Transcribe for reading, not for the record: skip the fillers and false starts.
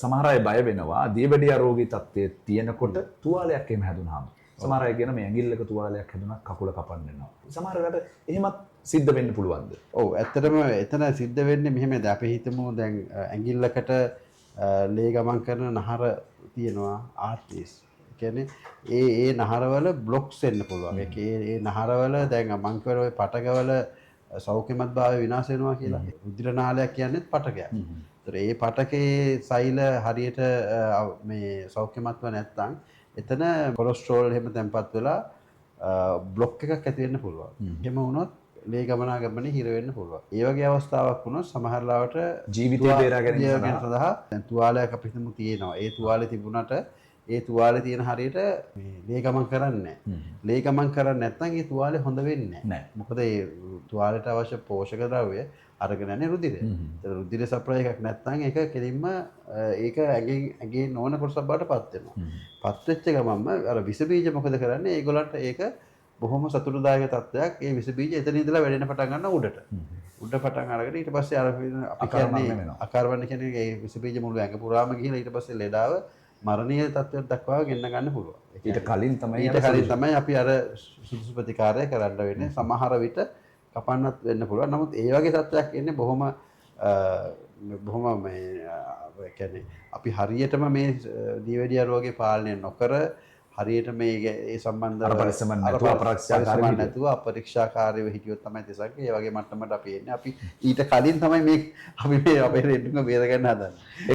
සමහර අය බය වෙනවා දියවැඩියා රෝගී තත්ත්වයේ තියෙනකොට තුවාලයක් එහෙම හැදුනහම. සමහර අය කියන මේ ඇඟිල්ලක තුවාලයක් හැදුනක් කකුල කපන්න වෙනවා. සමහර වෙලාවට එහෙමත් සිද්ධ වෙන්න පුළුවන්ද? ඔව් ඇත්තටම එතන සිද්ධ වෙන්නේ මෙහෙමද අපි හිතමු දැන් ඇඟිල්ලකට ලේ ගමන් කරන නහර තියෙනවා ආර්ටරිස්. ඒ කියන්නේ ඒ නහරවල බ්ලොක්ස් වෙන්න පුළුවන්. ඒ නහරවල දැන් මං කියවල ඔය පටකවල සෞඛ්‍යමත් භාවය විනාශ වෙනවා කියලා. රුධිර නාලයක් කියන්නේ පටකයක්. ඒතර ඒ පටකේ සෛල හරියට මේ සෞඛ්‍යමත්ව නැත්නම් එතන කොලෙස්ටරෝල් එහෙම තැම්පත් වෙලා බ්ලොක් එකක් ඇති වෙන්න පුළුවන්. එහෙම වුණොත් ලේ ගමනාගමනේ හිර වෙන්න පුළුවන්. ඒ වගේ අවස්ථාවක් වුණොත් සමහර ලාවට ජීවිතය බේරා ගැනීම සඳහා දැන් තුවාලයක් අපි හිතමු තියෙනවා. ඒ තුවාලේ තිබුණාට ඒ තුවාලේ තියෙන හරියට මේ ලේ ගමන් කරන්නේ නැහැ. ලේ ගමන් කරන්නේ නැත්නම් ඒ තුවාලේ හොඳ වෙන්නේ නැහැ. මොකද ඒ තුවාලයට අවශ්‍ය පෝෂක ද්‍රව්‍ය අරගෙන යන්නේ රුධිරය. ඒතර රුධිර සප්ලයි එකක් නැත්නම් ඒක කෙලින්ම ඒක ඇඟේ නොවන කොටසක් බවට පත් වෙනවා. පත් වෙච්ච ගමන්ම අර විස බීජ මොකද කරන්නේ? ඒගොල්ලන්ට ඒක බොහොම සතුටුදායක තත්ත්වයක්. ඒ විස බීජ එතන ඉඳලා වැඩෙන පටන් ගන්නවා උඩට. උඩ පටන් අරගෙන ඊට පස්සේ අර අපි කියන්නේ අකාර්වන්න කියන්නේ ඒ විස බීජ මුළු ඇඟ පුරාම ගිහිලා ඊට පස්සේ ලෙඩාව මරණීය තත්ත්වයට දක්වා ගෙන්න ගන්න පුළුවන්. ඊට කලින් තමයි අපි අර සුදුසු ප්‍රතිකාරය කරන්න වෙන්නේ. සමහර විට කපන්නත් වෙන්න පුළුවන්. නමුත් ඒ වගේ තත්ත්වයක් එන්නේ බොහොම මේ කියන්නේ අපි හරියටම මේ දියවැඩියා රෝගේ පාලනය නොකර හරියට මේ ඒ සම්බන්ධව නැතුව අපරීක්ෂාකාරීව හිටියොත් තමයි තිසක් ඒ වගේ මට්ටමකට අපි එන්නේ. අපි ඊට කලින් තමයි මේ අපි මේ අපේ රෙඩ්ඩුම බේර ගන්න හදන්නේ.